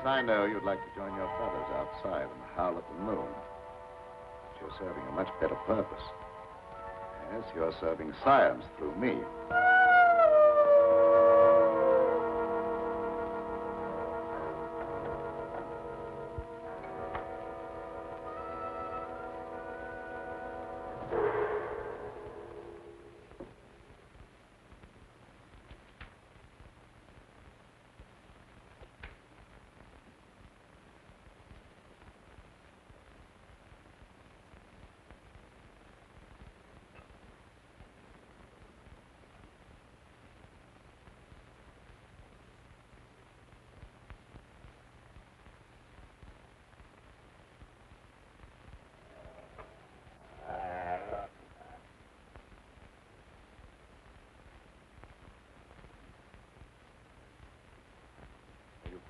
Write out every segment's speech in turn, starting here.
I know you'd like to join your brothers outside and howl at the moon. But you're serving a much better purpose. Yes, you're serving science through me.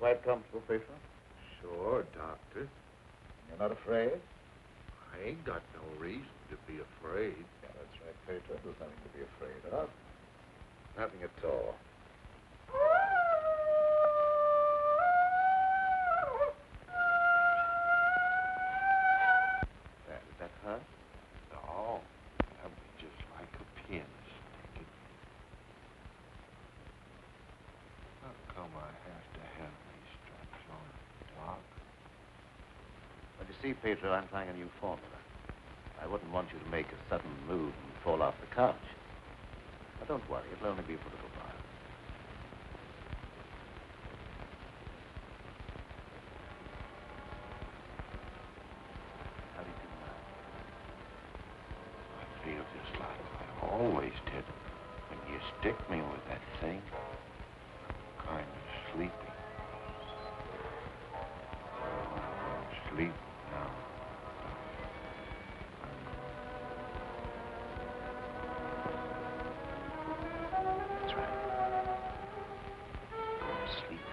Quite comfortable, Peter? Sure, Doctor. You're not afraid? I ain't got no reason to be afraid. Yeah, that's right, Peter. There's nothing to be afraid of. Nothing at all. There, did that hurt? No, that was just like a pin sticking. How come I have to have these straps on, Doc? Well, you see, Pedro, I'm trying a new formula. I wouldn't want you to make a sudden move and fall off the couch. But don't worry, it'll only be for a little while. How do you feel now? I feel just like I always did when you stick me with that thing. I'm kind of sleepy. I'm sleep now. That's right. Go to sleep.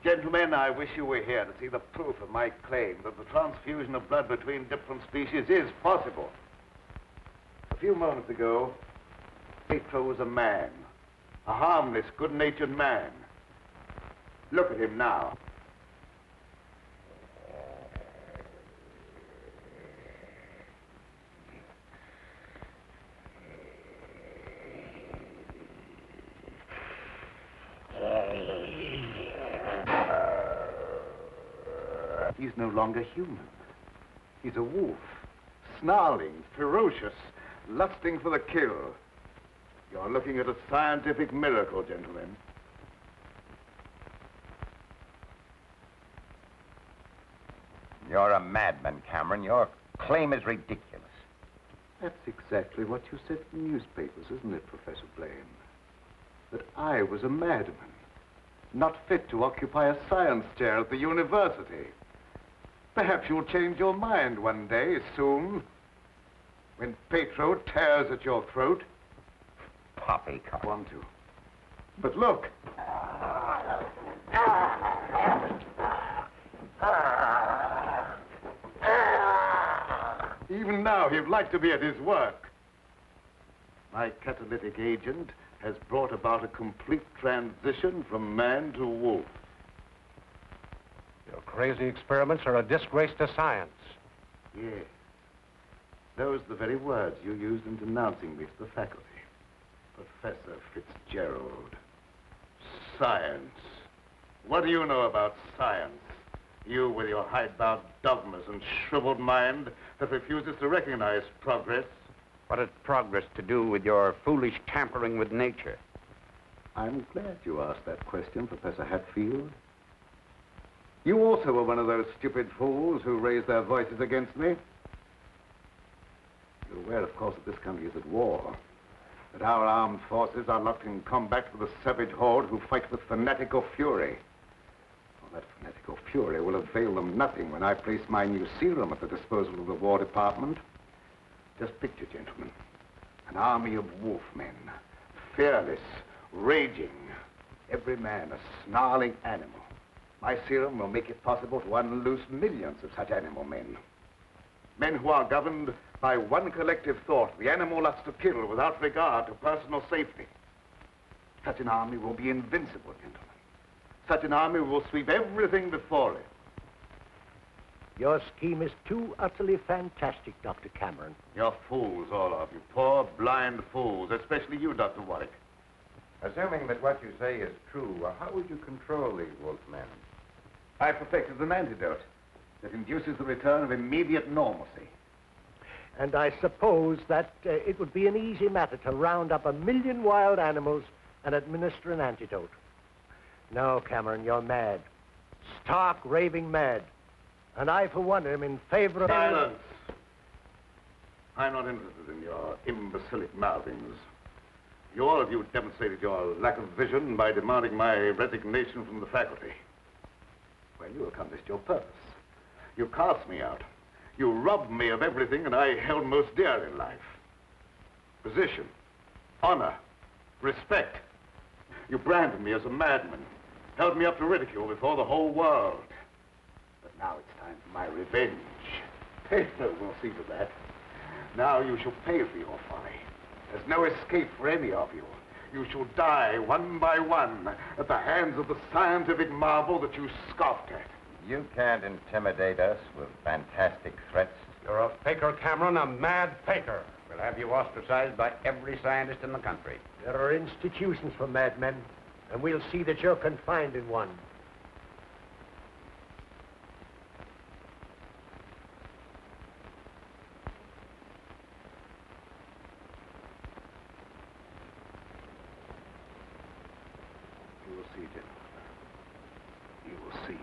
Gentlemen, I wish you were here to see the proof of my claim that the transfusion of blood between different species is possible. A few moments ago, Petro was a man, a harmless, good-natured man. Look at him now. He's no longer human. He's a wolf, snarling, ferocious, lusting for the kill. You're looking at a scientific miracle, gentlemen. You're a madman, Cameron. Your claim is ridiculous. That's exactly what you said in the newspapers, isn't it, Professor Blaine? That I was a madman, not fit to occupy a science chair at the university. Perhaps you'll change your mind one day, soon, when Petro tears at your throat. Poppycock. Want to. But look. Even now, he'd like to be at his work. My catalytic agent has brought about a complete transition from man to wolf. You're crazy experiments are a disgrace to science. Yes. Those are the very words you used in denouncing me to the faculty. Professor Fitzgerald. Science. What do you know about science? You with your hidebound dogmas and shriveled mind that refuses to recognize progress. What has progress to do with your foolish tampering with nature? I'm glad you asked that question, Professor Hatfield. You also were one of those stupid fools who raised their voices against me. You're aware, of course, that this country is at war, that our armed forces are locked in combat with a savage horde who fight with fanatical fury. Well, that fanatical fury will avail them nothing when I place my new serum at the disposal of the War Department. Just picture, gentlemen, an army of wolfmen, fearless, raging, every man a snarling animal. My serum will make it possible to unloose millions of such animal men. Men who are governed by one collective thought, the animal lust to kill without regard to personal safety. Such an army will be invincible, gentlemen. Such an army will sweep everything before it. Your scheme is too utterly fantastic, Dr. Cameron. You're fools, all of you. Poor, blind fools, especially you, Dr. Warwick. Assuming that what you say is true, how would you control these wolfmen? I perfected an antidote that induces the return of immediate normalcy. And I suppose that it would be an easy matter to round up 1,000,000 wild animals and administer an antidote. No, Cameron, you're mad. Stark, raving mad. And I, for one, am in favor of... Silence! I'm not interested in your imbecilic mouthings. All of you demonstrated your lack of vision by demanding my resignation from the faculty. Well, you accomplished your purpose. You cast me out. You robbed me of everything that I held most dear in life. Position, honor, respect. You branded me as a madman, held me up to ridicule before the whole world. But now it's time for my revenge. Pedro will see to that. Now you shall pay for your folly. There's no escape for any of you. You shall die one by one at the hands of the scientific marvel that you scoffed at. You can't intimidate us with fantastic threats. You're a faker, Cameron, a mad faker. We'll have you ostracized by every scientist in the country. There are institutions for madmen, and we'll see that you're confined in one. You will see, gentlemen. You will see.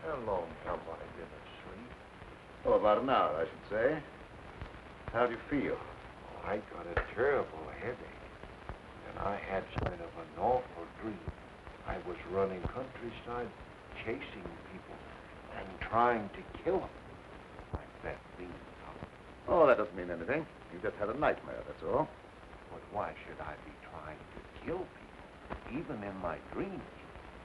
How long have I been asleep? Oh, about an hour, I should say. How do you feel? Oh, I got a terrible headache. And I had kind of an awful dream. I was running countryside, chasing people, and trying to kill them. Like that thing. Oh, that doesn't mean anything. You just had a nightmare, that's all. But why should I be trying to kill people? Even in my dreams,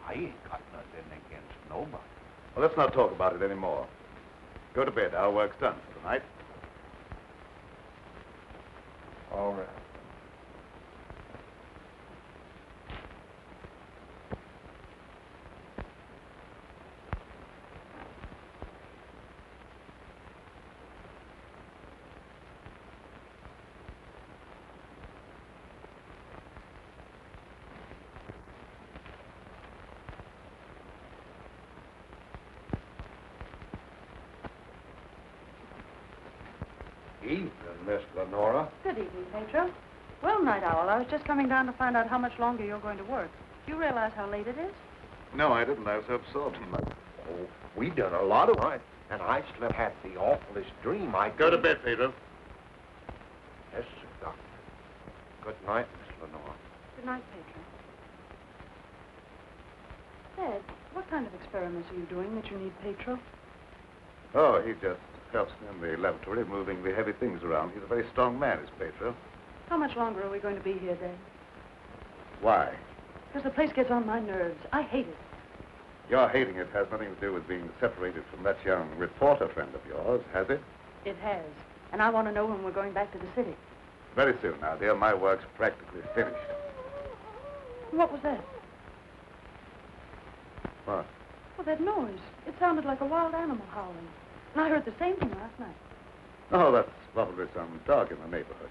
I ain't got nothing against nobody. Well, let's not talk about it anymore. Go to bed. Our work's done for tonight. All right. Evening, Miss Lenora. Good evening, Pedro. Well, Night Owl, I was just coming down to find out how much longer you're going to work. Do you realize how late it is? No, I didn't. I was absorbed in my... Oh, we done a lot of night, and I slept had the awfulest dream. I Go to bed, Pedro. Yes, sir, Doctor. Good night, Miss Lenore. Good night, Pedro. Dad, what kind of experiments are you doing that you need Pedro? Oh, he just helps me in the laboratory, moving the heavy things around. He's a very strong man, is Pedro. How much longer are we going to be here, Dad? Why? Because the place gets on my nerves. I hate it. Your hating it has nothing to do with being separated from that young reporter friend of yours, has it? It has. And I want to know when we're going back to the city. Very soon now, dear. My work's practically finished. What was that? What? Well, that noise. It sounded like a wild animal howling. And I heard the same thing last night. Oh, that's probably some dog in the neighborhood.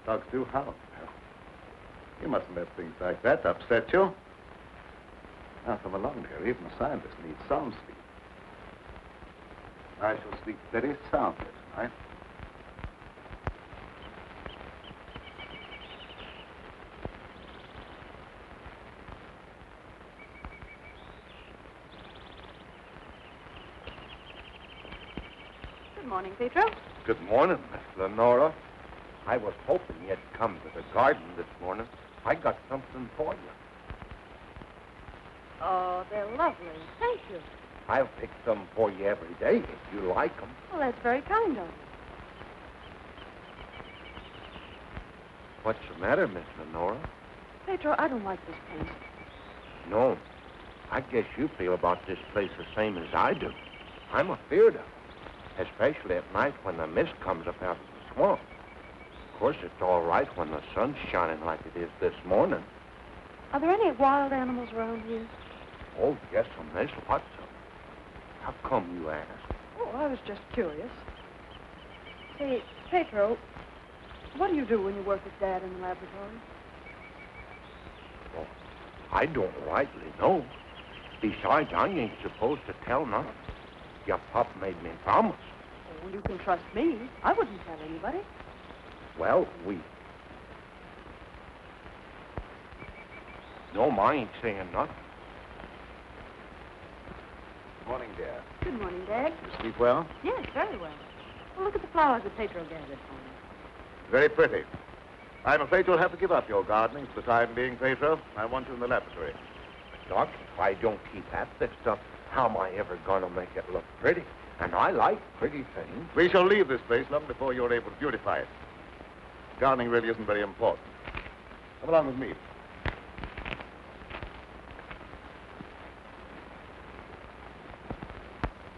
Dogs do howl. You mustn't let things like that upset you. Now, come along, dear. Even a scientist needs some sleep. I shall sleep very soundly tonight. Good morning, Pedro. Good morning, Miss Lenora. I was hoping you'd come to the garden this morning. I got something for you. Oh, they're lovely. Thank you. I'll pick some for you every day if you like them. Well, that's very kind of you. What's the matter, Miss Lenora? Pedro, I don't like this place. No. I guess you feel about this place the same as I do. I'm afeard of it, especially at night when the mist comes up out of the swamp. Of course, it's all right when the sun's shining like it is this morning. Are there any wild animals around here? Oh, yes, there's lots of them. How come you ask? Oh, I was just curious. Say, Pedro, what do you do when you work with Dad in the laboratory? Well, I don't rightly know. Besides, I ain't supposed to tell nothing. Your pop made me promise. Oh, well, you can trust me. I wouldn't tell anybody. Well, No, I ain't saying nothing. Morning, dear. Good morning, Dad. You sleep well? Yes, very well. Well, look at the flowers that Pedro gathered for me. Very pretty. I'm afraid you'll have to give up your gardening for the time being, Pedro. I want you in the laboratory. Doc, if I don't keep at this stuff, how am I ever going to make it look pretty? And I like pretty things. We shall leave this place long before you're able to beautify it. Gardening really isn't very important. Come along with me.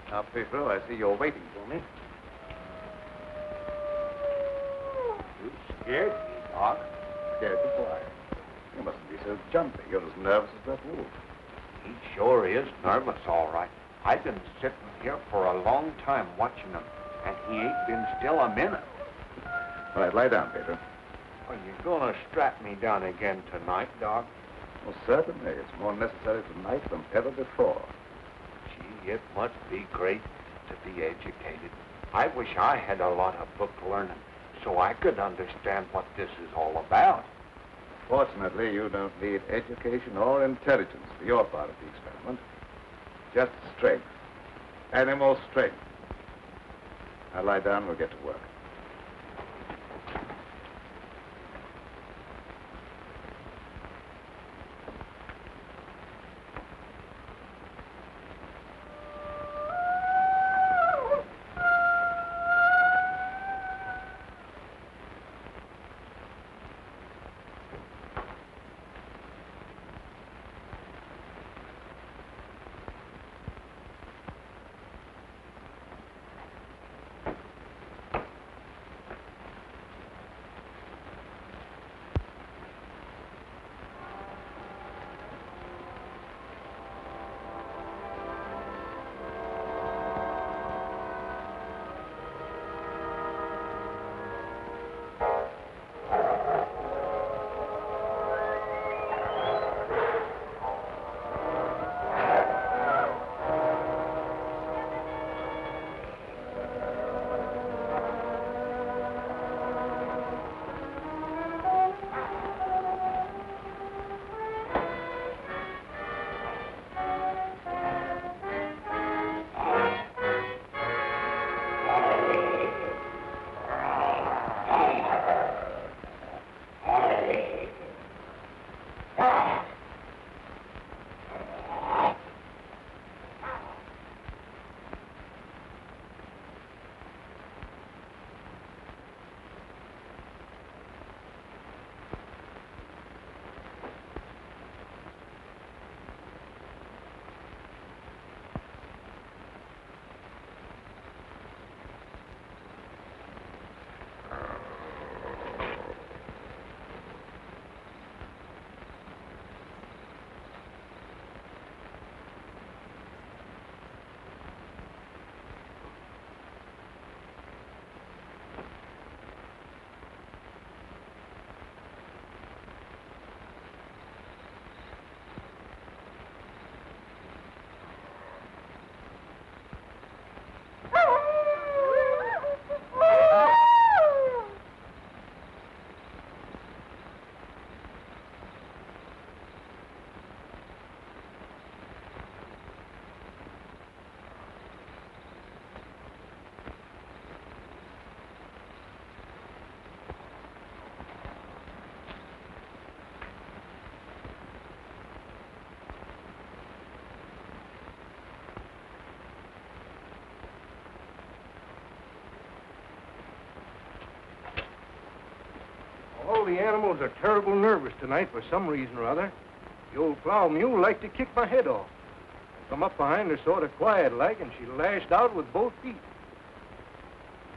Now, Pedro, I see you're waiting for me. You scared me, Doc. Scared you, why? You mustn't be so jumpy. You're as nervous as that wolf. He sure is nervous, all right. I've been sitting here for a long time watching him, and he ain't been still a minute. All right, lie down, Pedro. Are you going to strap me down again tonight, Doc? Well, certainly. It's more necessary tonight than ever before. Gee, it must be great to be educated. I wish I had a lot of book learning so I could understand what this is all about. Fortunately, you don't need education or intelligence for your part of the experiment. Just strength. Animal strength. Now lie down and we'll get to work. the animals are terrible nervous tonight for some reason or other. The old plow mule liked to kick my head off. I come up behind her sort of quiet-like, and she lashed out with both feet.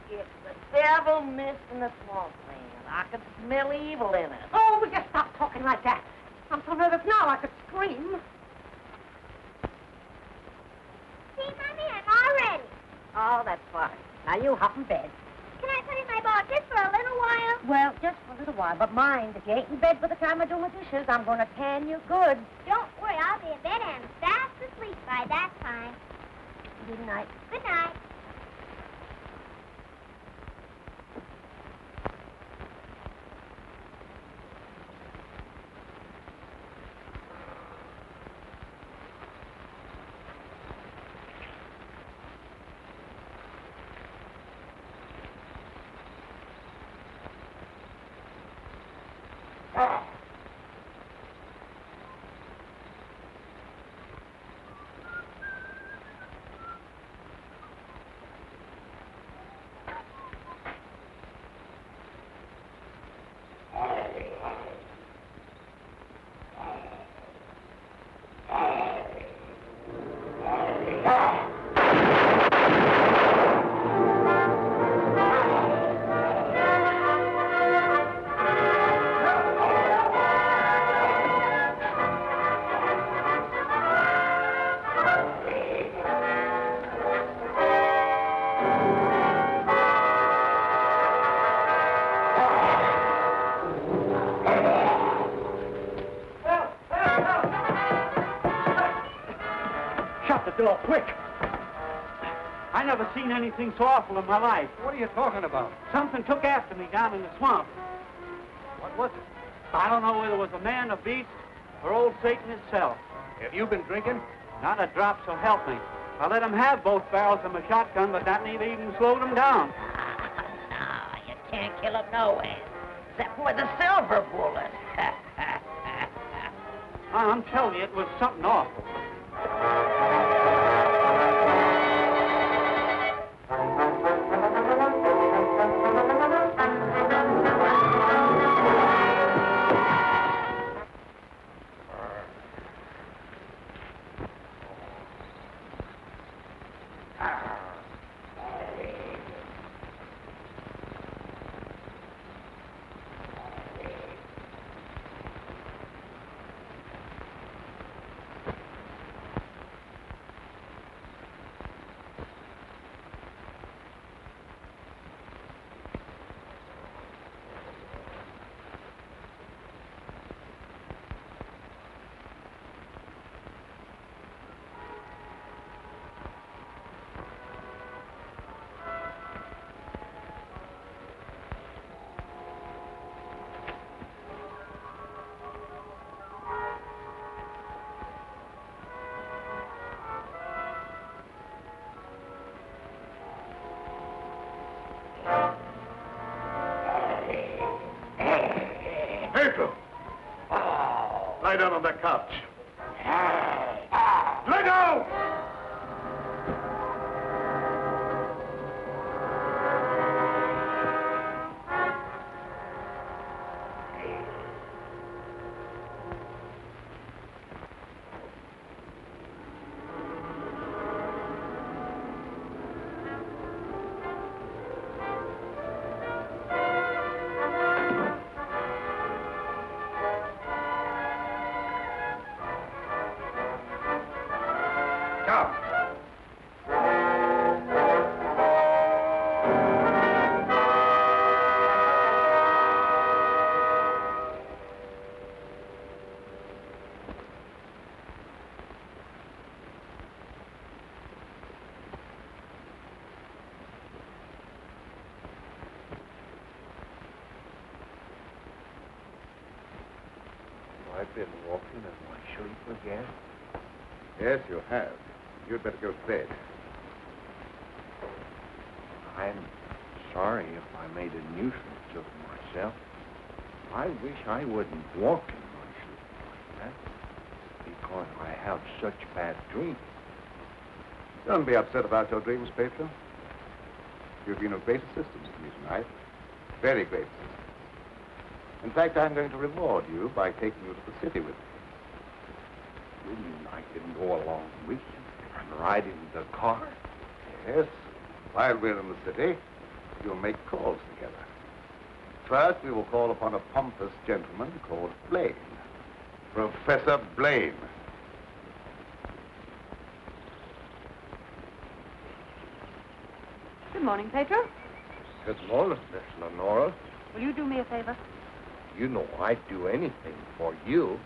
It's the devil mist in the swamp land. I could smell evil in it. Oh, will you stop talking like that? I'm so nervous now I could scream. See, Mommy, I'm all ready. Oh, that's fine. Now you hop in bed. Can I put in my ball just for a little while? Well, just for a little while, but mind, if you ain't in bed by the time I do my dishes, I'm going to tan you good. Don't worry, I'll be in bed and fast asleep by that time. Good night. Good night. Door, quick! I never seen anything so awful in my life. What are you talking about? Something took after me down in the swamp. What was it? I don't know whether it was a man, a beast, or old Satan himself. Have you been drinking? Not a drop, so help me. I let him have both barrels of my shotgun, but that ain't even slowed him down. No, you can't kill him no way, except for the silver bullet. I'm telling you, it was something awful. Lie down on that couch. Lie down! I've been walking in my sleep again. Yes, you have. You'd better go to bed. I'm sorry if I made a nuisance of myself. I wish I wouldn't walk in my sleep like that, because I have such bad dreams. Don't be upset about your dreams, Pedro. You've been of great assistance to me tonight. Very great assistance. In fact, I'm going to reward you by taking you to the city with me. You mean I can go along with you and ride in the car? Yes. While we're in the city, you'll make calls together. First, we will call upon a pompous gentleman called Blaine. Professor Blaine. Good morning, Pedro. Good morning, Miss Lenora. Will you do me a favor? You know I'd do anything for you.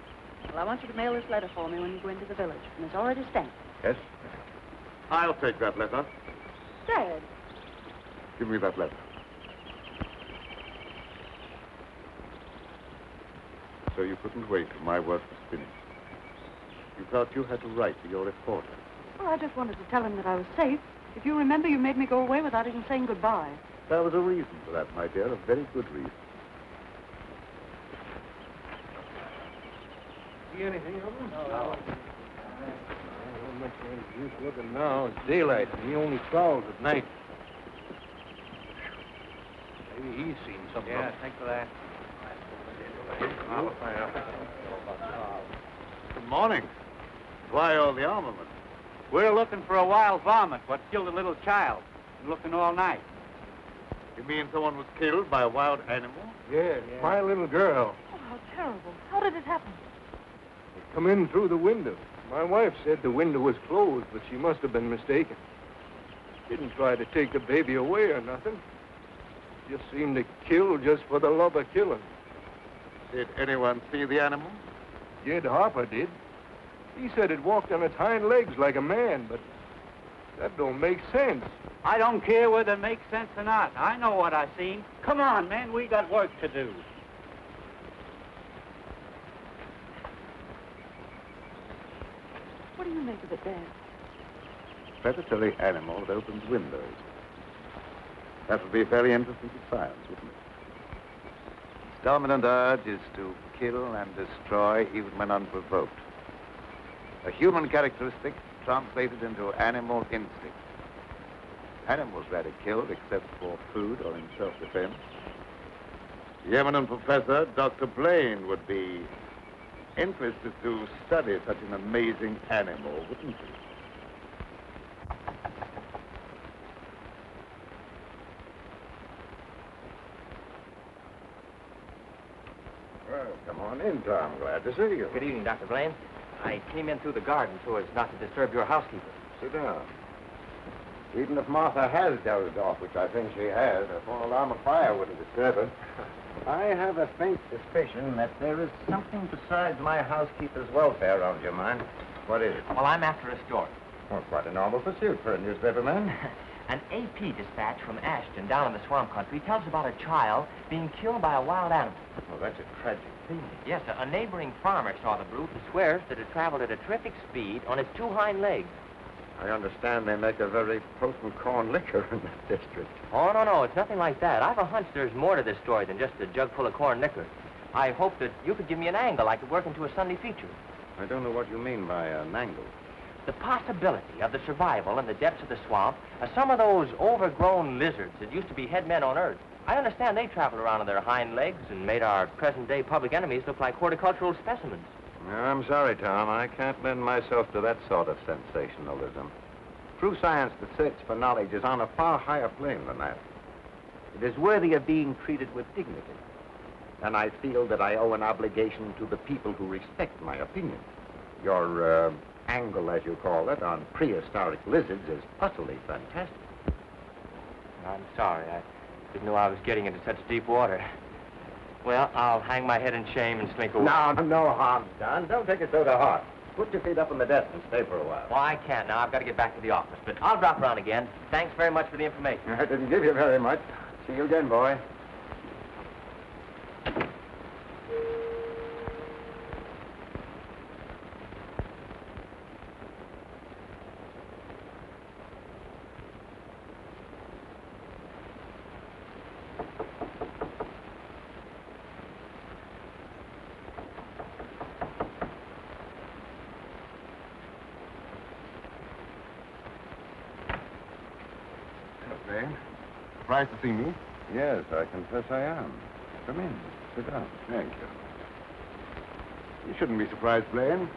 Well, I want you to mail this letter for me when you go into the village. And it's already stamped. Yes? I'll take that letter. Dad. Give me that letter. So you couldn't wait till my work was finished. You thought you had to write to your reporter. Well, I just wanted to tell him that I was safe. If you remember, you made me go away without even saying goodbye. There was a reason for that, my dear, a very good reason. See anything of him? No. Not much use looking now. It's daylight, and he only prowls at night. Maybe he's seen something. Yeah, thanks for that. Good morning. Why all the armament? We're looking for a wild varmint what killed a little child. Been looking all night. You mean someone was killed by a wild animal? Yeah, my little girl. Oh, how terrible. How did it happen? It come in through the window. My wife said the window was closed, but she must have been mistaken. Didn't try to take the baby away or nothing. Just seemed to kill just for the love of killing. Did anyone see the animal? Jed Harper did. He said it walked on its hind legs like a man, but that don't make sense. I don't care whether it makes sense or not. I know what I seen. Come on, man, we got work to do. What do you make of it, Dad? Predatory animal that opens windows. That would be very interesting to science, wouldn't it? Its dominant urge is to kill and destroy even when unprovoked. A human characteristic translated into animal instinct. Animals rarely killed except for food or in self-defense. The eminent professor, Dr. Blaine, would be interested to study such an amazing animal, wouldn't he? Well, come on in, Tom. Glad to see you. Good evening, Dr. Blaine. I came in through the garden so as not to disturb your housekeeper. Sit down. Even if Martha has dozed off, which I think she has, a full alarm of fire wouldn't disturb her. I have a faint suspicion that there is something besides my housekeeper's welfare on your mind. What is it? Well, I'm after a story. Well, quite a normal pursuit for a newspaperman. An AP dispatch from Ashton down in the swamp country tells about a child being killed by a wild animal. Well, that's a tragic thing. Yes, a neighboring farmer saw the brute and swears that it traveled at a terrific speed on its two hind legs. I understand they make a very potent corn liquor in that district. Oh, no, it's nothing like that. I've a hunch there's more to this story than just a jug full of corn liquor. I hope that you could give me an angle I could work into a Sunday feature. I don't know what you mean by an angle. The possibility of the survival in the depths of the swamp of some of those overgrown lizards that used to be head men on Earth. I understand they traveled around on their hind legs and made our present-day public enemies look like horticultural specimens. I'm sorry, Tom. I can't lend myself to that sort of sensationalism. True science that search for knowledge is on a far higher plane than that. It is worthy of being treated with dignity. And I feel that I owe an obligation to the people who respect my opinion. Your angle, as you call it, on prehistoric lizards is utterly fantastic. I'm sorry. I didn't know I was getting into such deep water. Well, I'll hang my head in shame and slink away. No harm's done. Don't take it so to heart. Put your feet up on the desk and stay for a while. Well, I can't now. I've got to get back to the office. But I'll drop around again. Thanks very much for the information. I didn't give you very much. See you again, boy. Surprised to see me? Yes, I confess I am. Come in. sit down. Thank you. You shouldn't be surprised, Blaine.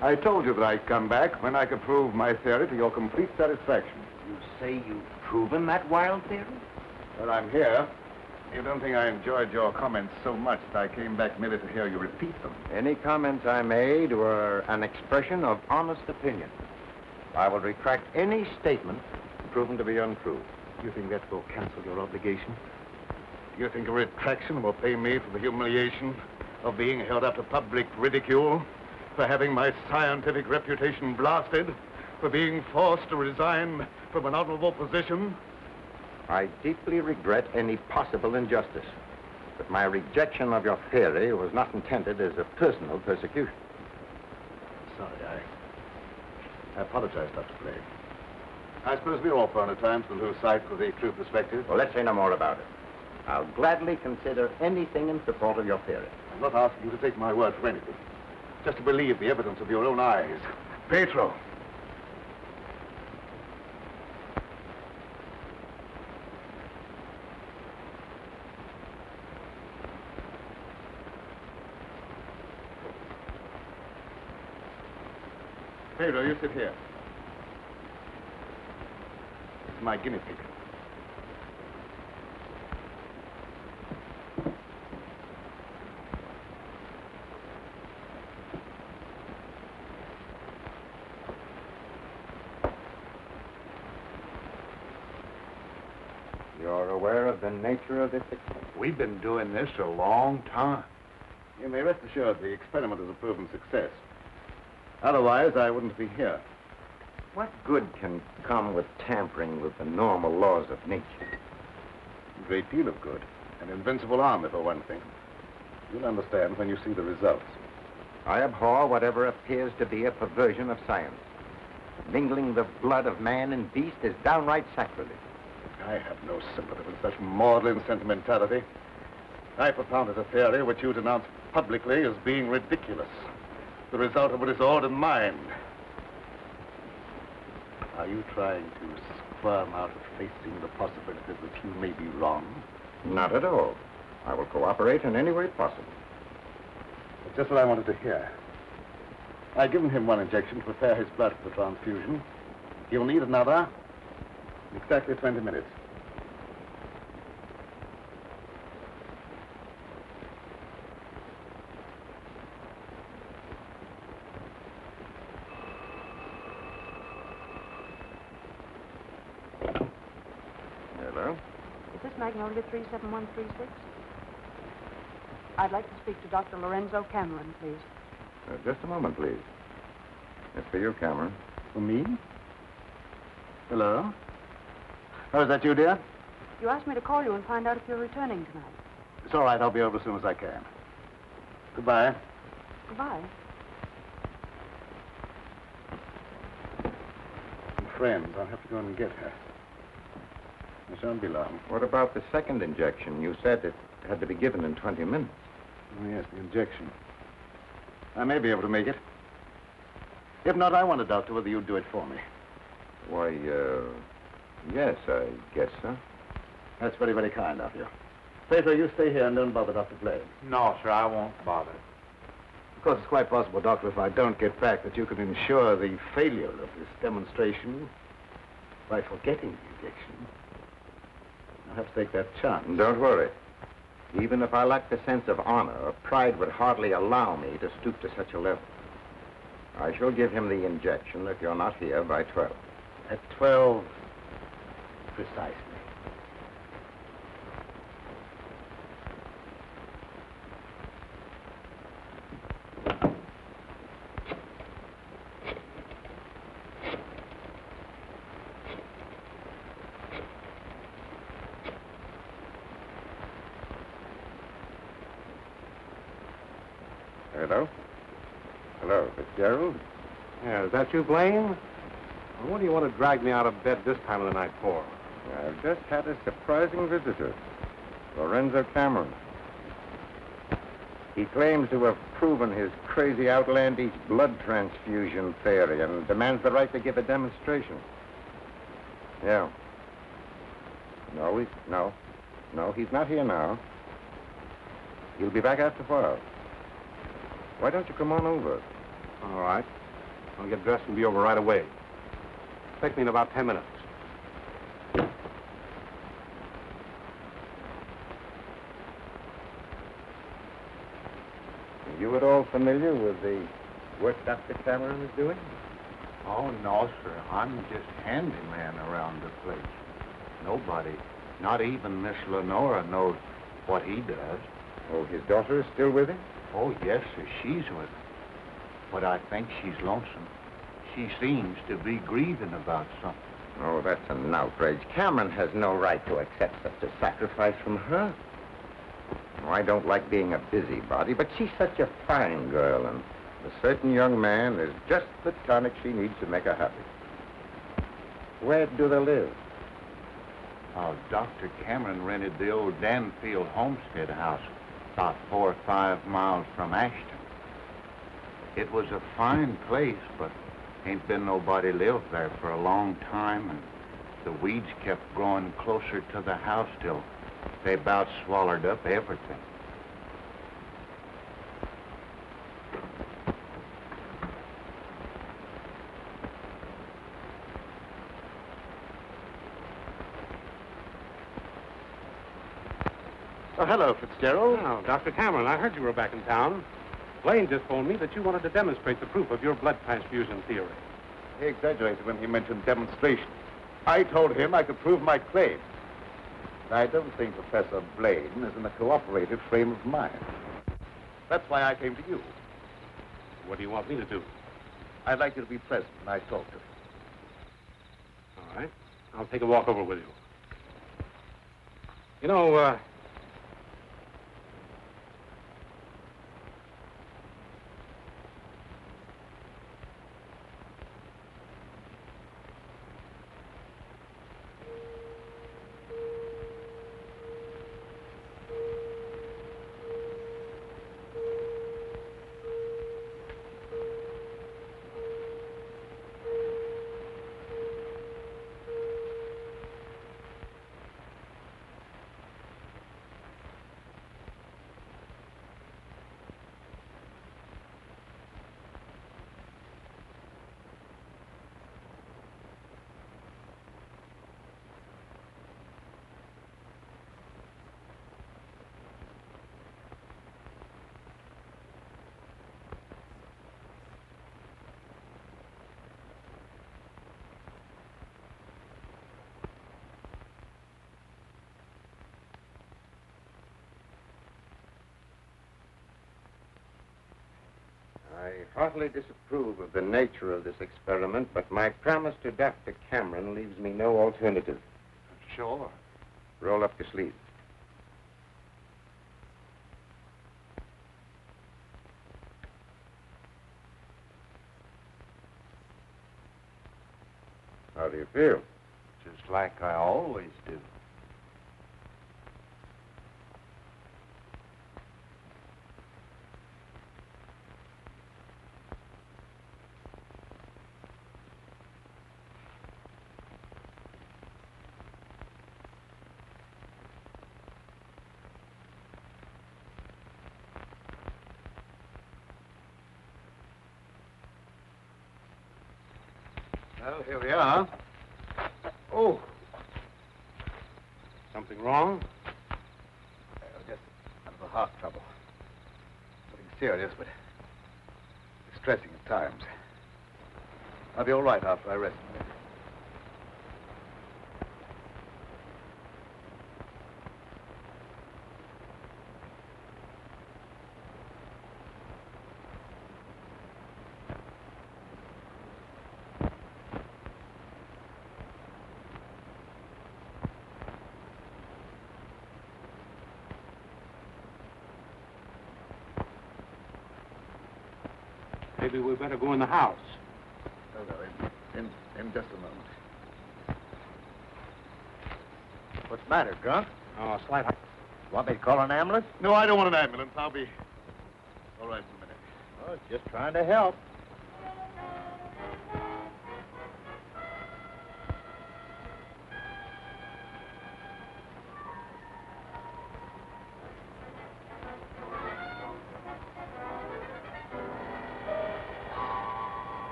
I told you that I'd come back when I could prove my theory to your complete satisfaction. You say you've proven that wild theory? Well, I'm here. You don't think I enjoyed your comments so much that I came back merely to hear you repeat them? Any comments I made were an expression of honest opinion. I will retract any statement proven to be untrue. You think that will cancel your obligation? You think a retraction will pay me for the humiliation of being held up to public ridicule, for having my scientific reputation blasted, for being forced to resign from an honorable position? I deeply regret any possible injustice, but my rejection of your theory was not intended as a personal persecution. Sorry, I apologize, Dr. Blaine. I suppose we're all prone at times to lose sight of the true perspective. Well, let's say no more about it. I'll gladly consider anything in support of your theory. I'm not asking you to take my word for anything. Just to believe the evidence of your own eyes. Pedro. Pedro, you sit here. This is my guinea pig. You're aware of the nature of this experiment? We've been doing this a long time. You may rest assured the experiment is a proven success. Otherwise, I wouldn't be here. What good can come with tampering with the normal laws of nature? A great deal of good. An invincible army, for one thing. You'll understand when you see the results. I abhor whatever appears to be a perversion of science. Mingling the blood of man and beast is downright sacrilege. I have no sympathy with such maudlin sentimentality. I propounded a theory which you denounced publicly as being ridiculous. The result of a disordered mind. Are you trying to squirm out of facing the possibility that you may be wrong? Not at all. I will cooperate in any way possible. That's just what I wanted to hear. I've given him one injection to prepare his blood for the transfusion. He'll need another in exactly 20 minutes. Hello? Is this Magnolia 37136? I'd like to speak to Dr. Lorenzo Cameron, please. Just a moment, please. It's for you, Cameron. For me? Hello? Oh, is that you, dear? You asked me to call you and find out if you're returning tonight. It's all right. I'll be over as soon as I can. Goodbye. Goodbye. Friends, I'll have to go and get her. It shan't be long. What about the second injection? You said it had to be given in 20 minutes. Oh, yes, the injection. I may be able to make it. If not, I want to doctor whether you'd do it for me. Why, yes, I guess so. That's very, very kind of you. Pedro, you stay here and don't bother Dr. Blaine. No, sir, I won't bother. Of course, it's quite possible, Doctor, if I don't get back, that you can ensure the failure of this demonstration by forgetting the injection. I'll have to take that chance. Don't worry. Even if I lacked the sense of honor, pride would hardly allow me to stoop to such a level. I shall give him the injection if you're not here by 12. At 12, precisely. Hello? Hello, Fitzgerald? Yeah, is that you, Blaine? Well, what do you want to drag me out of bed this time of the night for? I've just had a surprising visitor, Lorenzo Cameron. He claims to have proven his crazy, outlandish blood transfusion theory and demands the right to give a demonstration. Yeah. No, he's not here now. He'll be back after 12. Why don't you come on over? All right. I'll get dressed and be over right away. Take me in about 10 minutes. Are you at all familiar with the work Dr. Cameron is doing? Oh, no, sir. I'm just handyman around the place. Nobody, not even Miss Lenora, knows what he does. Oh, his daughter is still with him? Oh, yes, sir. She's with him. But I think she's lonesome. She seems to be grieving about something. Oh, that's an outrage. Cameron has no right to accept such a sacrifice from her. Oh, I don't like being a busybody, but she's such a fine girl, and a certain young man is just the tonic she needs to make her happy. Where do they live? Dr. Cameron rented the old Newfield homestead house about 4 or 5 miles from Ashton. It was a fine place, but ain't been nobody lived there for a long time, and the weeds kept growing closer to the house till they about swallowed up everything. Oh, hello, Fitzgerald. Oh, Dr. Cameron, I heard you were back in town. Blaine just told me that you wanted to demonstrate the proof of your blood transfusion theory. He exaggerated when he mentioned demonstration. I told him I could prove my claim. I don't think Professor Blaine is in a cooperative frame of mind. That's why I came to you. What do you want me to do? I'd like you to be present when I talk to him. All right. I'll take a walk over with you. You know, I heartily disapprove of the nature of this experiment, but my promise to Dr. Cameron leaves me no alternative. Sure. Roll up your sleeve. How do you feel? Just like I always do. Well, here we are. Oh. Something wrong? Just a little heart trouble. Nothing serious, but distressing at times. I'll be all right after I rest a bit. Maybe we better go in the house. Oh, no, in just a moment. What's the matter, Grant? Oh, a slight... Want me to call an ambulance? No, I don't want an ambulance. I'll be all right in a minute. Oh, just trying to help.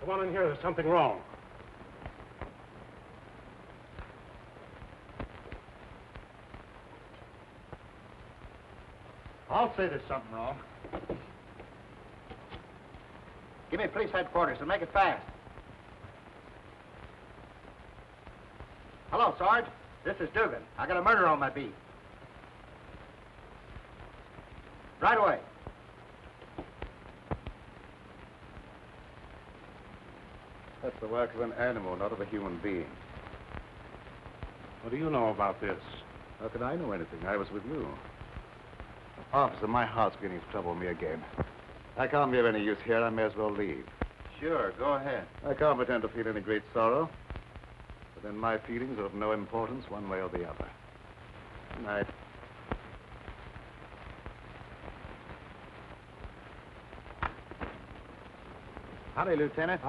Come on in here. There's something wrong. I'll say there's something wrong. Give me police headquarters and make it fast. Hello, Sarge. This is Dugan. I got a murder on my beat. Right away. That's the work of an animal, not of a human being. What do you know about this? How could I know anything? I was with you. Officer, my heart's beginning to trouble me again. I can't be of any use here. I may as well leave. Sure, go ahead. I can't pretend to feel any great sorrow. But then my feelings are of no importance one way or the other. Good night. Howdy, Lieutenant.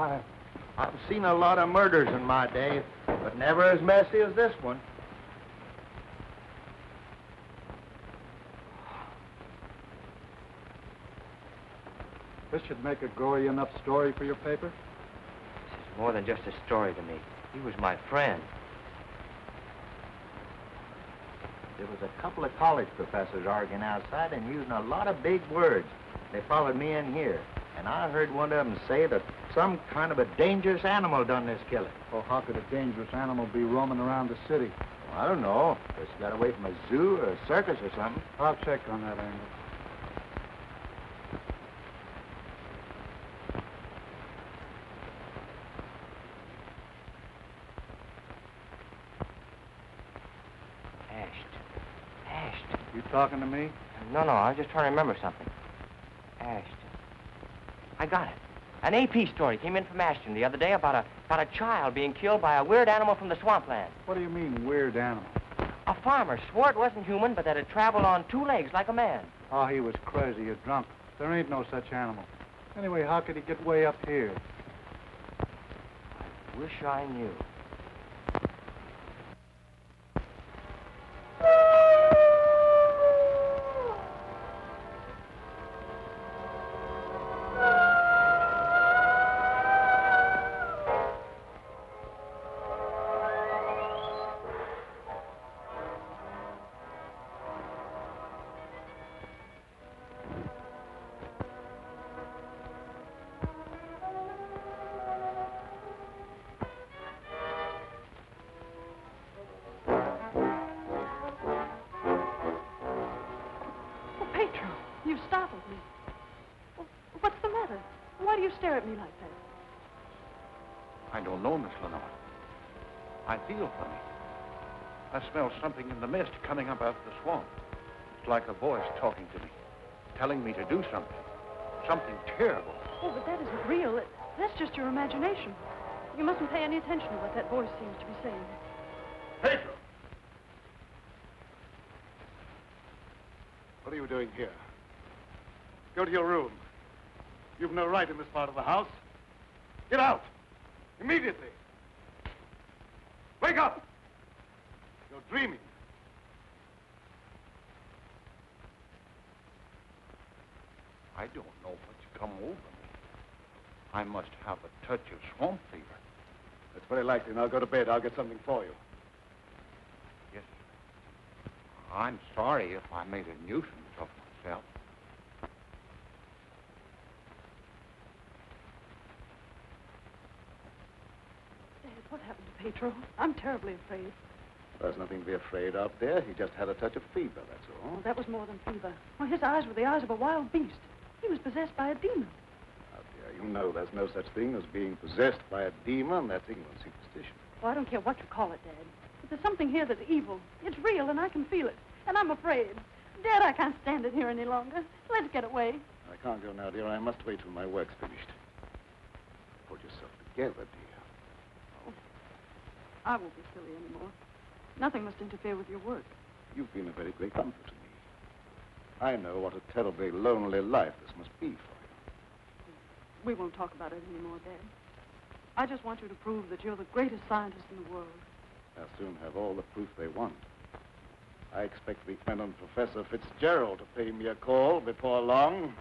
I've seen a lot of murders in my day, but never as messy as this one. This should make a gory enough story for your paper? This is more than just a story to me. He was my friend. There was a couple of college professors arguing outside and using a lot of big words. They followed me in here, and I heard one of them say that some kind of a dangerous animal done this killing. Well, how could a dangerous animal be roaming around the city? Well, I don't know. Just got away from a zoo or a circus or something. I'll check on that angle. You talking to me? No, I was just trying to remember something. Ashton. I got it. An AP story came in from Ashton the other day about a child being killed by a weird animal from the swampland. What do you mean, weird animal? A farmer swore it wasn't human, but that it traveled on two legs like a man. Oh, he was crazy or drunk. There ain't no such animal. Anyway, how could he get way up here? I wish I knew. Stare at me like that. I don't know, Miss Lenore. I feel funny. I smell something in the mist coming up out of the swamp. It's like a voice talking to me, telling me to do something. Something terrible. Oh, but that isn't real. That's just your imagination. You mustn't pay any attention to what that voice seems to be saying. Pedro! What are you doing here? Go to your room. You've no right in this part of the house. Get out! Immediately! Wake up! You're dreaming. I don't know what's come over me. I must have a touch of swamp fever. That's very likely. Now go to bed. I'll get something for you. Yes, sir. I'm sorry if I made a nuisance of myself. What happened to Pedro? I'm terribly afraid. There's nothing to be afraid of, dear. He just had a touch of fever, that's all. Oh, that was more than fever. Well, his eyes were the eyes of a wild beast. He was possessed by a demon. Now, dear, you know there's no such thing as being possessed by a demon. That's England's superstition. Well, I don't care what you call it, Dad. But there's something here that's evil. It's real, and I can feel it. And I'm afraid. Dad, I can't stand it here any longer. Let's get away. I can't go now, dear. I must wait till my work's finished. Pull yourself together, dear. I won't be silly anymore. Nothing must interfere with your work. You've been a very great comfort to me. I know what a terribly lonely life this must be for you. We won't talk about it anymore, Dad. I just want you to prove that you're the greatest scientist in the world. They'll soon have all the proof they want. I expect Lieutenant Professor Fitzgerald to pay me a call before long.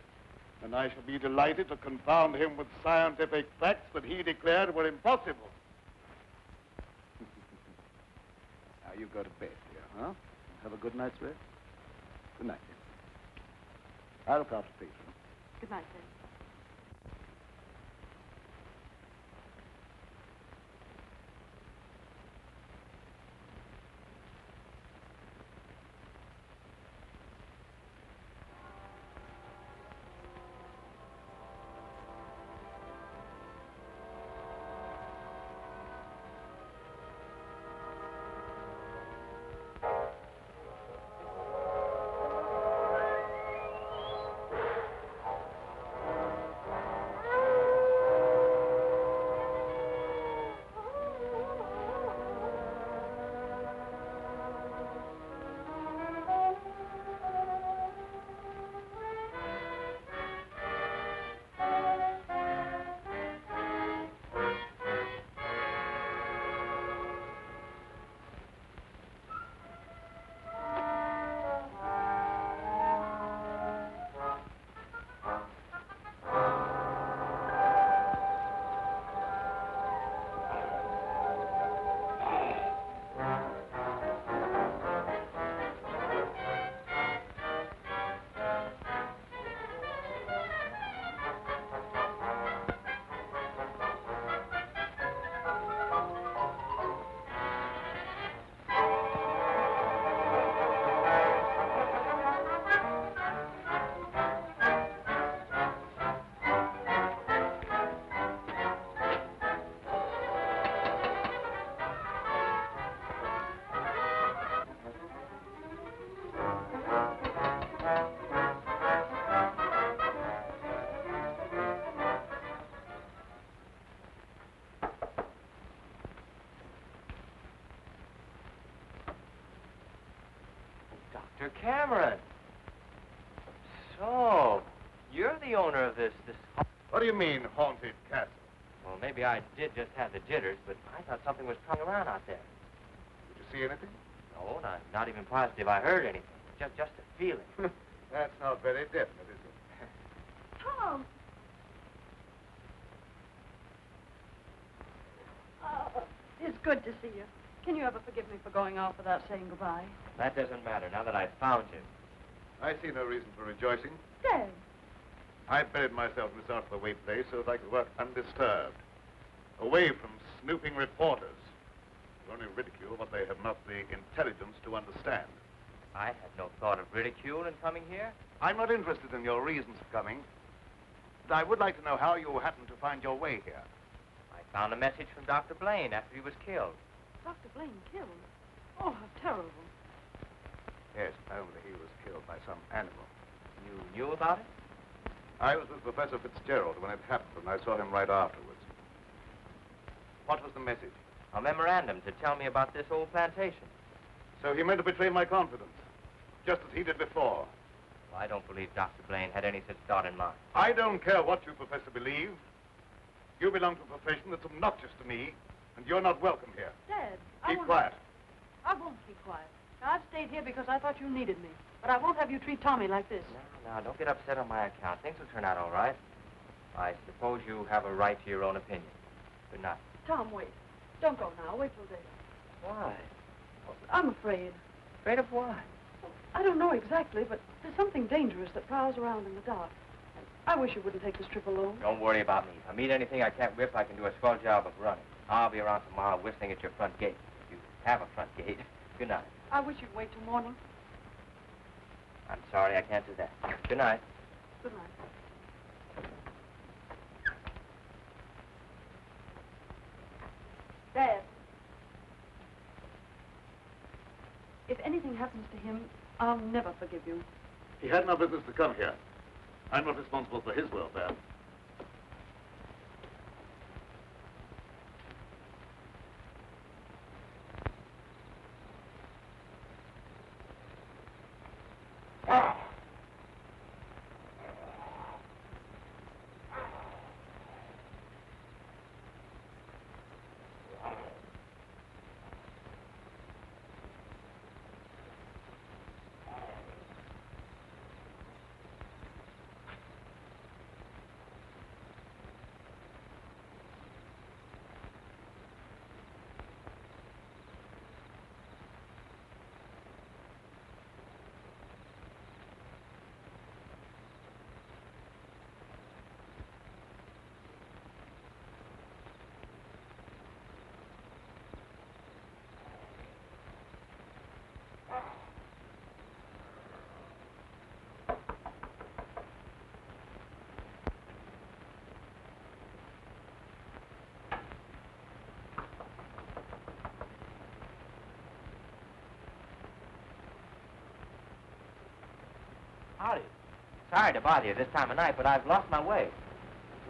And I shall be delighted to confound him with scientific facts that he declared were impossible. Now you go to bed here, huh? Have a good night's rest. Good night, dear. I'll look after Peter. Good night, Dad. Dr. Cameron. So, you're the owner of this... What do you mean, haunted castle? Well, maybe I did just have the jitters, but I thought something was prowling around out there. Did you see anything? No, not even positive I heard anything. Just a feeling. That's not very definite, is it? Tom! Oh, it's good to see you. Can you ever forgive me for going off without saying goodbye? That doesn't matter now that I've found you. I see no reason for rejoicing. Dad. I buried myself in this out-of-the-way place so that I could work undisturbed, away from snooping reporters who only ridicule what they have not the intelligence to understand. I had no thought of ridicule in coming here. I'm not interested in your reasons for coming, but I would like to know how you happened to find your way here. I found a message from Dr. Blaine after he was killed. Dr. Blaine killed? Oh, how terrible. Yes, only he was killed by some animal. You knew about it? I was with Professor Fitzgerald when it happened, and I saw him right afterwards. What was the message? A memorandum to tell me about this old plantation. So he meant to betray my confidence, just as he did before. Well, I don't believe Dr. Blaine had any such thought in mind. I don't care what you, Professor, believe. You belong to a profession that's obnoxious to me, and you're not welcome here. Dad, Keep quiet. I won't keep quiet. Now, I've stayed here because I thought you needed me. But I won't have you treat Tommy like this. No, don't get upset on my account. Things will turn out all right. I suppose you have a right to your own opinion. Good night. Tom, wait. Don't go now. Wait till day. Why? I'm afraid. Afraid of what? Well, I don't know exactly, but there's something dangerous that prowls around in the dark. And I wish you wouldn't take this trip alone. Don't worry about me. If I meet anything I can't whip, I can do a swell job of running. I'll be around tomorrow whistling at your front gate. If you have a front gate. Good night. I wish you'd wait till morning. I'm sorry, I can't do that. Good night. Good night. Dad. If anything happens to him, I'll never forgive you. He had no business to come here. I'm not responsible for his welfare. Howdy. Sorry to bother you this time of night, but I've lost my way.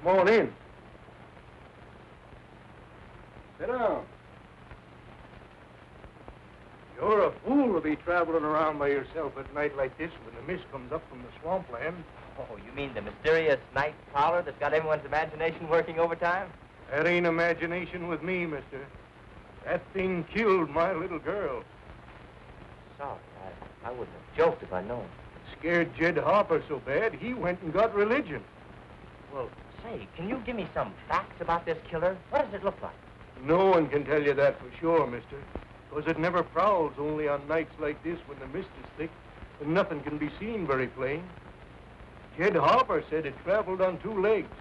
Come on in. Sit down. You're a fool to be traveling around by yourself at night like this when the mist comes up from the swampland. Oh, you mean the mysterious night prowler that's got everyone's imagination working overtime? That ain't imagination with me, mister. That thing killed my little girl. Sorry, I wouldn't have joked if I'd known. It scared Jed Harper so bad, he went and got religion. Well, say, can you give me some facts about this killer? What does it look like? No one can tell you that for sure, mister. Because it never prowls only on nights like this when the mist is thick and nothing can be seen very plain. Jed Harper said it traveled on 2 legs.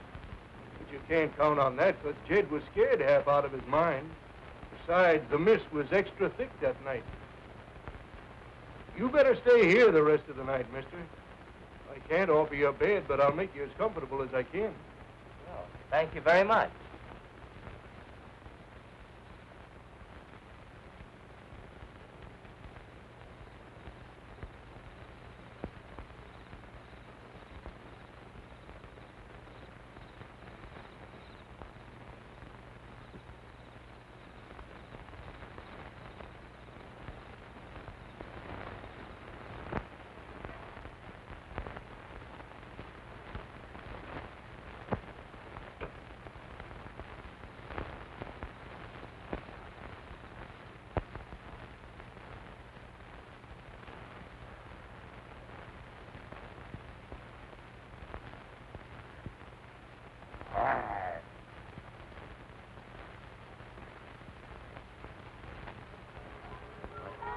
But you can't count on that because Jed was scared half out of his mind. Besides, the mist was extra thick that night. You better stay here the rest of the night, mister. I can't offer you a bed, but I'll make you as comfortable as I can. Well, thank you very much.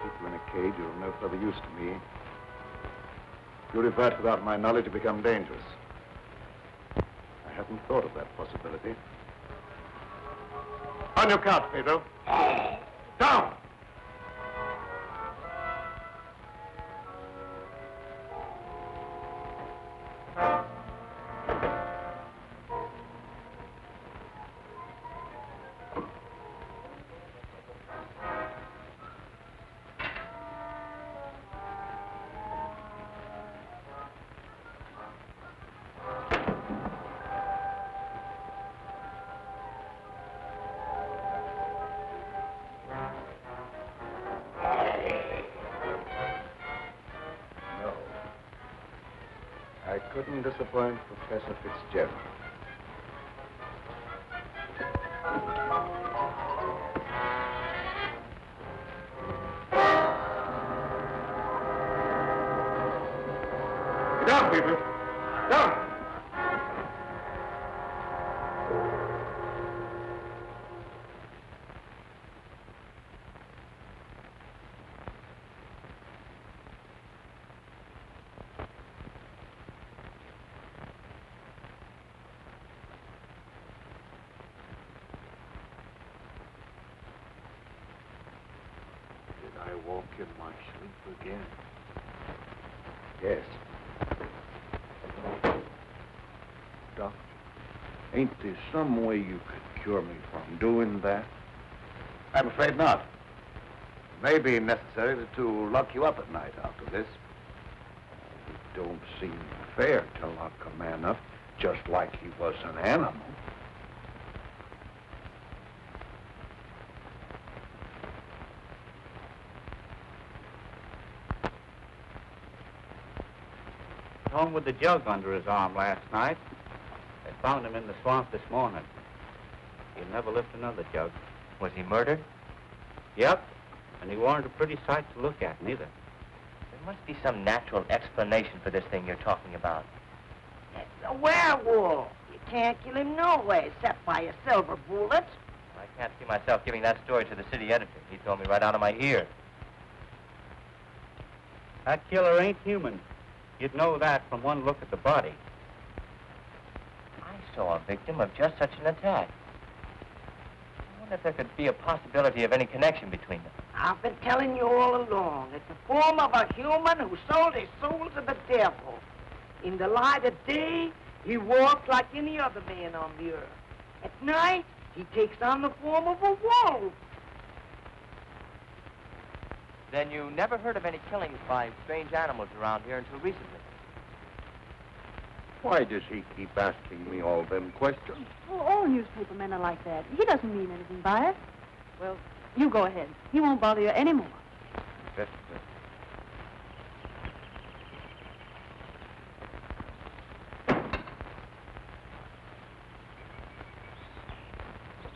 Keep you in a cage, you're of no further use to me. If you revert without my knowledge, you become dangerous. I hadn't thought of that possibility. On your couch, Pedro. Down! I couldn't disappoint Professor Fitzgerald. Get down, people! Down! I walk in my sleep again. Yes. Doctor, ain't there some way you could cure me from doing that? I'm afraid not. It may be necessary to lock you up at night after this. It don't seem fair to lock a man up just like he was an animal. Home with the jug under his arm last night. They found him in the swamp this morning. He'll never lift another jug. Was he murdered? Yep, and he weren't a pretty sight to look at, neither. There must be some natural explanation for this thing you're talking about. It's a werewolf. You can't kill him no way except by a silver bullet. I can't see myself giving that story to the city editor. He told me right out of my ear. That killer ain't human. You'd know that from one look at the body. I saw a victim of just such an attack. I wonder if there could be a possibility of any connection between them. I've been telling you all along. It's the form of a human who sold his soul to the devil. In the light of day, he walks like any other man on the earth. At night, he takes on the form of a wolf. Then you never heard of any killings by strange animals around here until recently? Why does he keep asking me all them questions? Oh, all newspaper men are like that. He doesn't mean anything by it. Well, you go ahead. He won't bother you anymore.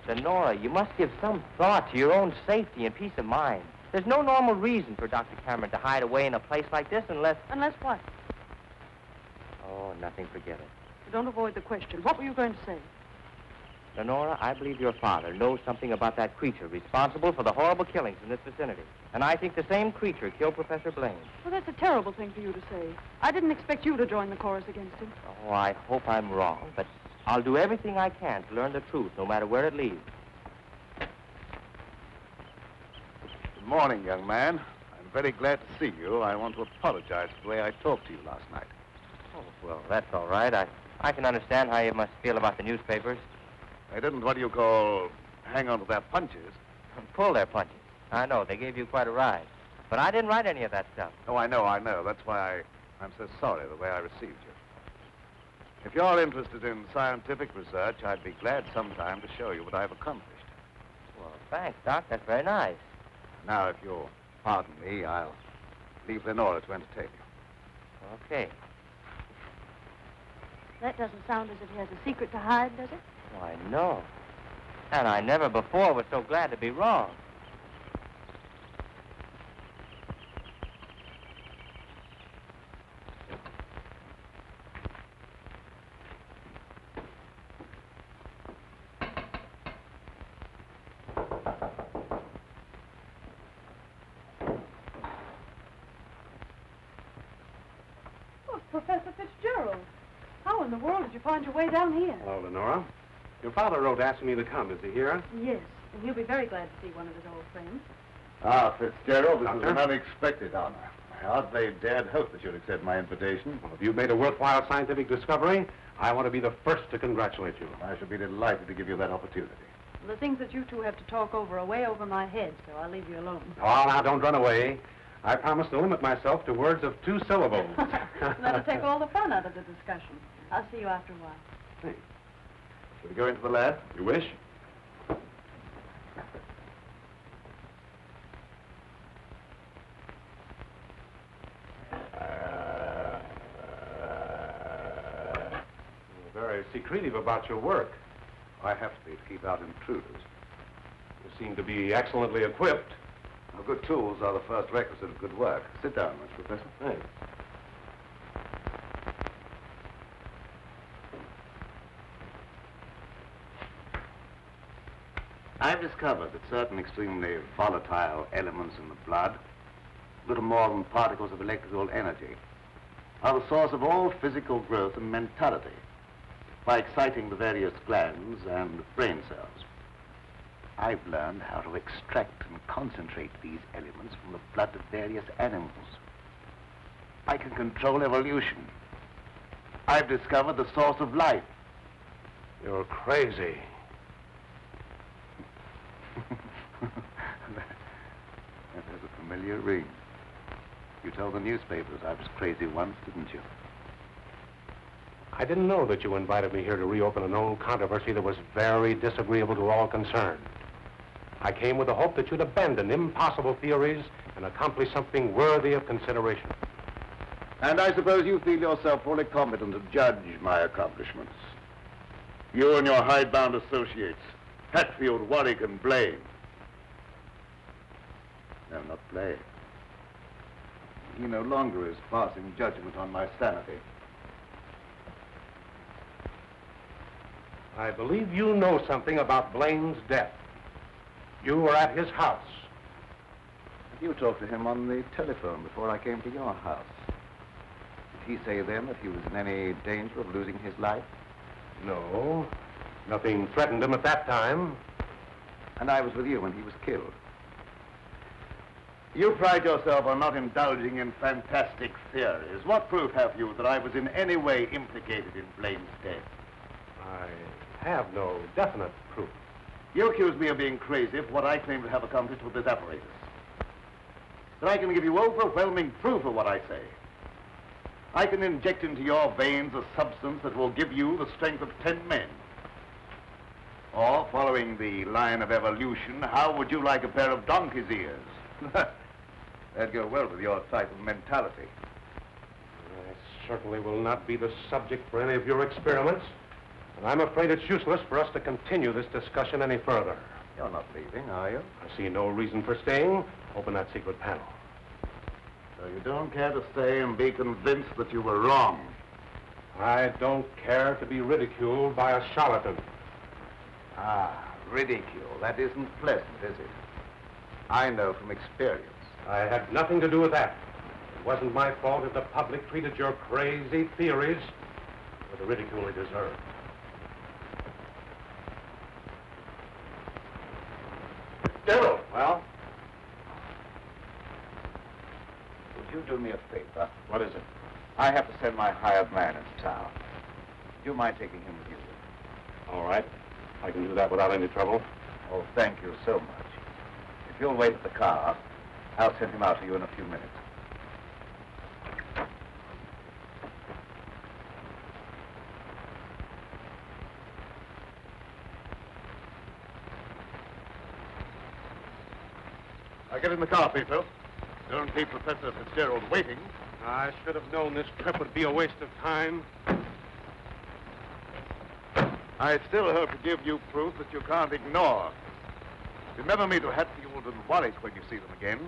Lenora, you must give some thought to your own safety and peace of mind. There's no normal reason for Dr. Cameron to hide away in a place like this unless... Unless what? Oh, nothing, forget it. Don't avoid the question. What were you going to say? Lenora, I believe your father knows something about that creature responsible for the horrible killings in this vicinity. And I think the same creature killed Professor Blaine. Well, that's a terrible thing for you to say. I didn't expect you to join the chorus against him. Oh, I hope I'm wrong, but I'll do everything I can to learn the truth, no matter where it leads. Good morning, young man. I'm very glad to see you. I want to apologize for the way I talked to you last night. Oh, well, that's all right. I can understand how you must feel about the newspapers. They didn't, what do you call, hang on to their punches. Pull their punches. I know, they gave you quite a ride. But I didn't write any of that stuff. Oh, I know. That's why I'm so sorry the way I received you. If you're interested in scientific research, I'd be glad sometime to show you what I've accomplished. Well, thanks, Doc. That's very nice. Now, if you'll pardon me, I'll leave Lenora to entertain you. Okay. That doesn't sound as if he has a secret to hide, does it? Why, no. And I never before was so glad to be wrong. Oh, Professor Fitzgerald. How in the world did you find your way down here? Hello, Lenora. Your father wrote asking me to come. Is he here? Yes, and he'll be very glad to see one of his old friends. Ah, Fitzgerald, this is Doctor? an unexpected honor. I hardly dared hope that you'd accept my invitation. Well, if you've made a worthwhile scientific discovery, I want to be the first to congratulate you. I shall be delighted to give you that opportunity. The things that you two have to talk over are way over my head, so I'll leave you alone. Oh, now, don't run away. I promise to limit myself to words of 2 syllables. That'll take all the fun out of the discussion. I'll see you after a while. Hey, Shall we go into the lab? you wish? You're very secretive about your work. I have to be to keep out intruders. You seem to be excellently equipped. Now, good tools are the first requisite of good work. Sit down, Mr. Professor. Thanks. I've discovered that certain extremely volatile elements in the blood, little more than particles of electrical energy, are the source of all physical growth and mentality by exciting the various glands and brain cells. I've learned how to extract and concentrate these elements from the blood of various animals. I can control evolution. I've discovered the source of life. You're crazy. That has a familiar ring. You told the newspapers I was crazy once, didn't you? I didn't know that you invited me here to reopen an old controversy that was very disagreeable to all concerned. I came with the hope that you'd abandon impossible theories and accomplish something worthy of consideration. And I suppose you feel yourself fully competent to judge my accomplishments. You and your hidebound associates, Hatfield, Warwick, and Blaine. No, not Blaine. He no longer is passing judgment on my sanity. I believe you know something about Blaine's death. You were at his house. You talked to him on the telephone before I came to your house. Did he say then that he was in any danger of losing his life? No. Nothing threatened him at that time. And I was with you when he was killed. You pride yourself on not indulging in fantastic theories. What proof have you that I was in any way implicated in Blaine's death? I have no definite proof. You accuse me of being crazy for what I claim to have accomplished with this apparatus. But I can give you overwhelming proof of what I say. I can inject into your veins a substance that will give you the strength of 10 men. Or, following the line of evolution, how would you like a pair of donkey's ears? That'd go well with your type of mentality. I certainly will not be the subject for any of your experiments. And I'm afraid it's useless for us to continue this discussion any further. You're not leaving, are you? I see no reason for staying. Open that secret panel. So you don't care to stay and be convinced that you were wrong? I don't care to be ridiculed by a charlatan. Ah, ridicule. That isn't pleasant, is it? I know from experience. I had nothing to do with that. It wasn't my fault if the public treated your crazy theories with the ridicule they deserve. Devil! Well? Would you do me a favor? What is it? I have to send my hired man into town. Do you mind taking him with you? All right. I can do that without any trouble. Oh, thank you so much. If you'll wait at the car, I'll send him out to you in a few minutes. Now get in the car, people. Don't keep Professor Fitzgerald waiting. I should have known this trip would be a waste of time. I still hope to give you proof that you can't ignore. Remember me to Hatfield and Warwick when you see them again.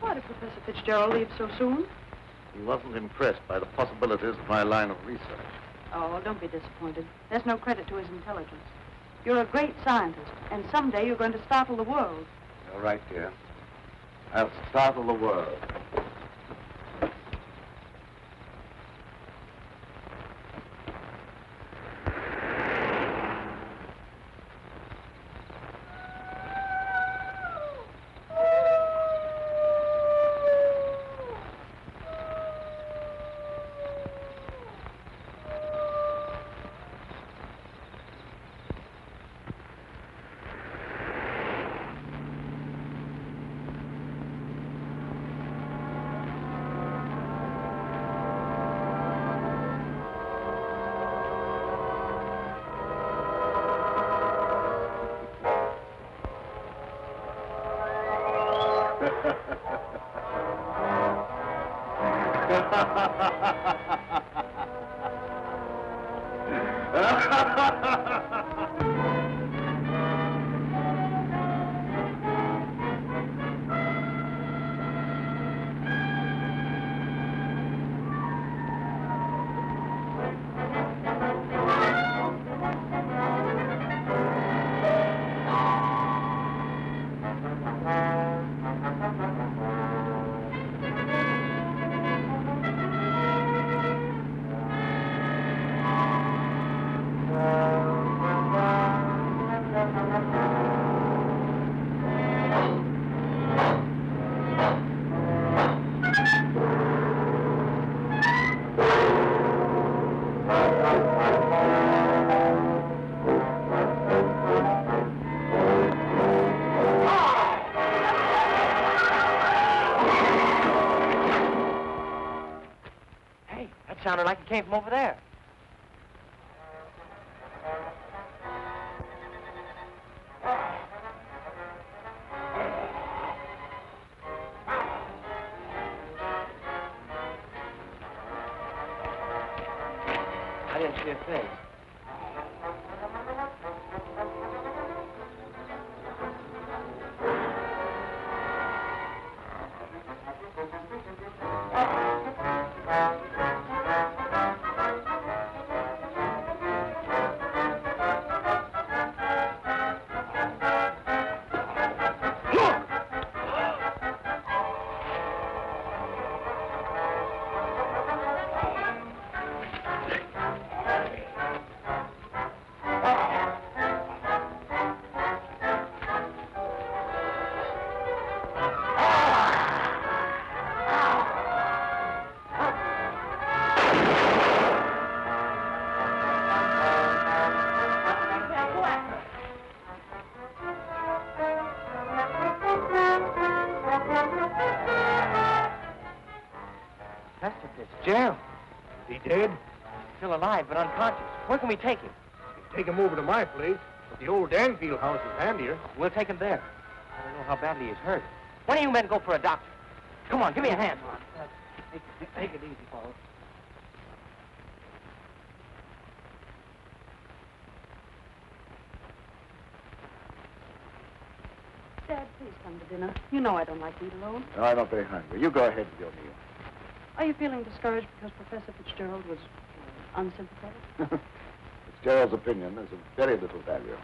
Why did Professor Fitzgerald leave so soon? He wasn't impressed by the possibilities of my line of research. Oh, don't be disappointed. There's no credit to his intelligence. You're a great scientist, and someday you're going to startle the world. You're right, dear. I'll startle the world. Sounded like it came from over there. I didn't see a thing. Fitzgerald. Is he dead? Still alive, but unconscious. Where can we take him? Take him over to my place, but the old Danfield house is handier. We'll take him there. I don't know how badly he's hurt. When do you men go for a doctor? Come on, give me a hand. Take it easy, fellas. Dad, please come to dinner. You know I don't like to eat alone. No, I'm not very hungry. You go ahead with your meal. Are you feeling discouraged because Professor Fitzgerald was unsympathetic? Fitzgerald's opinion is of very little value.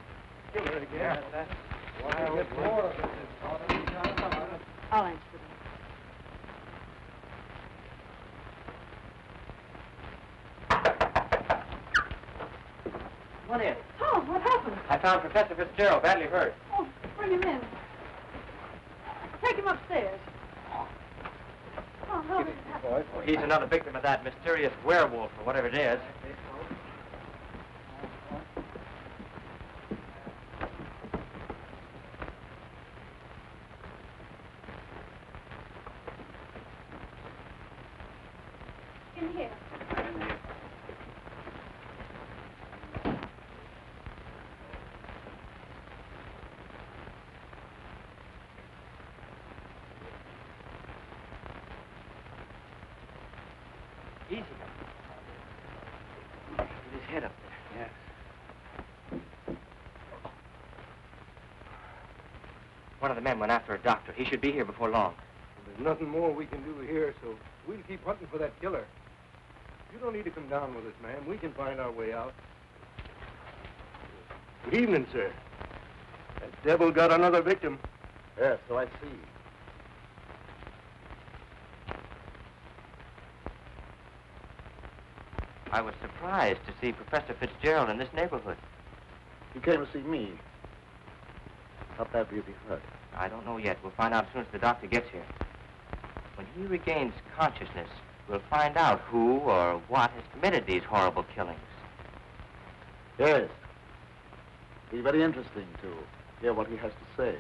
I'll answer them. Come on in. Oh, what happened? I found Professor Fitzgerald badly hurt. Oh, bring him in. Take him upstairs. Oh, how did it happen? Oh, he's another victim of that mysterious werewolf or whatever it is. In here. Easy. Get his head up there. Yes. One of the men went after a doctor. He should be here before long. There's nothing more we can do here, so we'll keep hunting for that killer. You don't need to come down with us, ma'am. We can find our way out. Good evening, sir. That devil got another victim. Yes, so I see. I was surprised to see Professor Fitzgerald in this neighborhood. He came to see me. How badly is he hurt? I don't know yet. We'll find out as soon as the doctor gets here. When he regains consciousness, we'll find out who or what has committed these horrible killings. Yes. It'll be very interesting to hear what he has to say.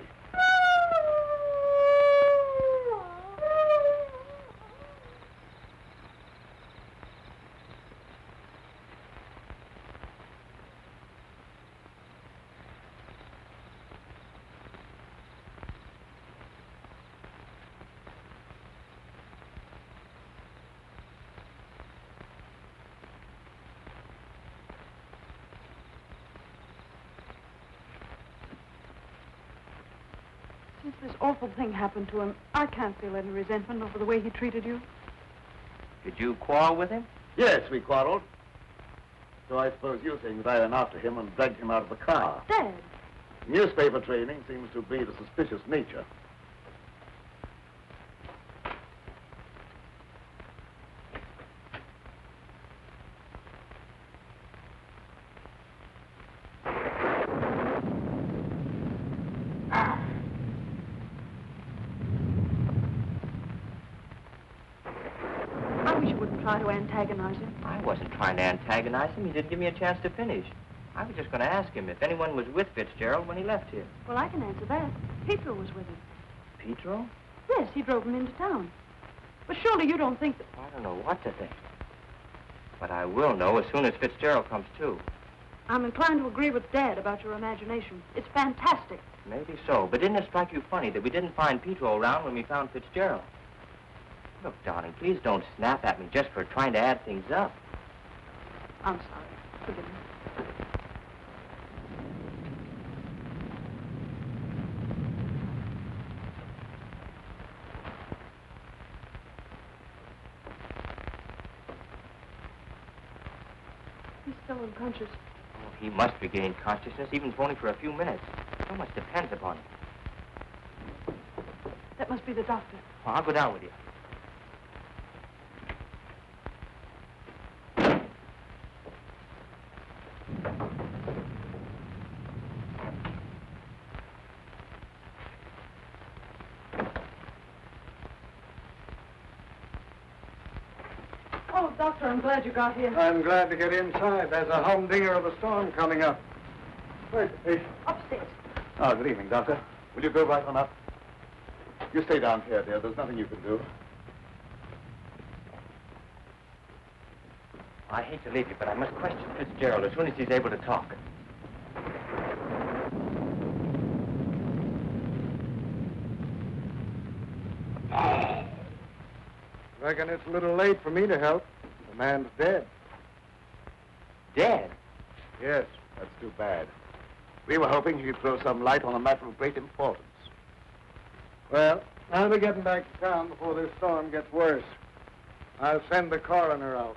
Since this awful thing happened to him, I can't feel any resentment over the way he treated you. Did you quarrel with him? Yes, we quarreled. So I suppose you think that I ran after him and dragged him out of the car. Dad! Newspaper training seems to breed a suspicious nature. I wish you wouldn't try to antagonize him. I wasn't trying to antagonize him. He didn't give me a chance to finish. I was just going to ask him if anyone was with Fitzgerald when he left here. Well, I can answer that. Petro was with him. Petro? Yes, he drove him into town. But surely you don't think that... I don't know what to think. But I will know as soon as Fitzgerald comes to. I'm inclined to agree with Dad about your imagination. It's fantastic. Maybe so, but didn't it strike you funny that we didn't find Petro around when we found Fitzgerald? Look, darling, please don't snap at me just for trying to add things up. I'm sorry. Forgive me. He's still unconscious. Oh, he must regain consciousness, even if only for a few minutes. So much depends upon him. That must be the doctor. Well, I'll go down with you. Oh, Doctor, I'm glad you got here. I'm glad to get inside. There's a humdinger of a storm coming up. Where's the patient? Upstairs. Oh, good evening, Doctor. Will you go right on up? You stay down here, dear. There's nothing you can do. I hate to leave you, but I must question Fitzgerald as soon as he's able to talk. Reckon it's a little late for me to help. The man's dead. Dead? Yes, that's too bad. We were hoping he'd throw some light on a matter of great importance. Well, I'll be getting back to town before this storm gets worse. I'll send the coroner out.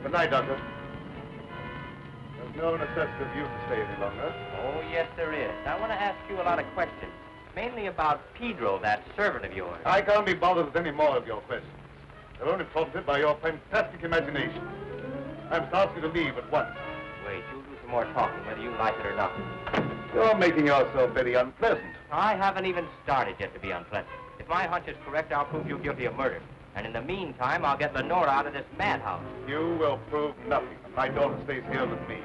Good night, Doctor. There's no necessity for you to stay any longer. Oh, yes, there is. I want to ask you a lot of questions, mainly about Pedro, that servant of yours. I can't be bothered with any more of your questions. They're only prompted by your fantastic imagination. I must ask you to leave at once. Wait, you'll do some more talking, whether you like it or not. You're making yourself very unpleasant. I haven't even started yet to be unpleasant. If my hunch is correct, I'll prove you guilty of murder. And in the meantime, I'll get Lenora out of this madhouse. You will prove nothing. My daughter stays here with me.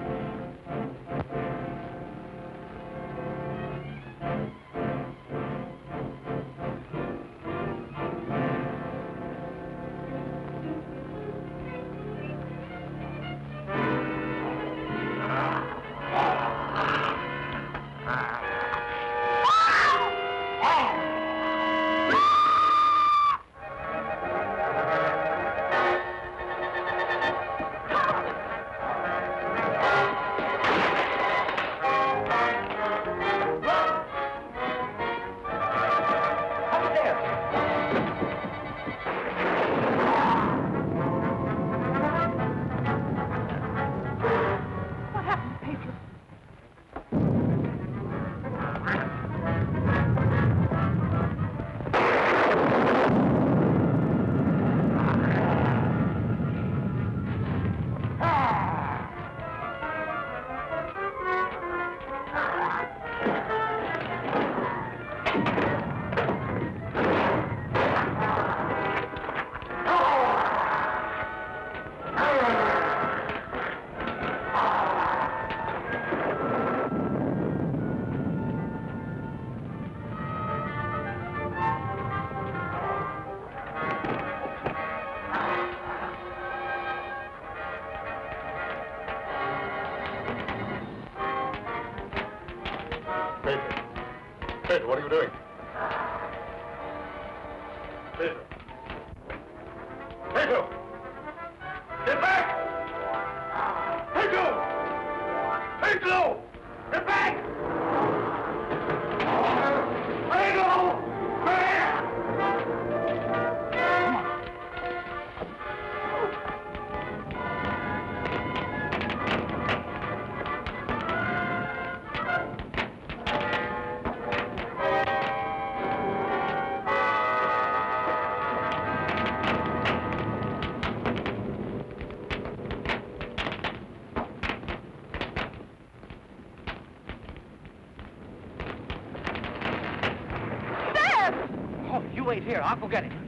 Pedro, what are you doing? Pedro. Pedro! Get back! Pedro! Pedro! Get back! Pedro! Wait here. I'll go get him.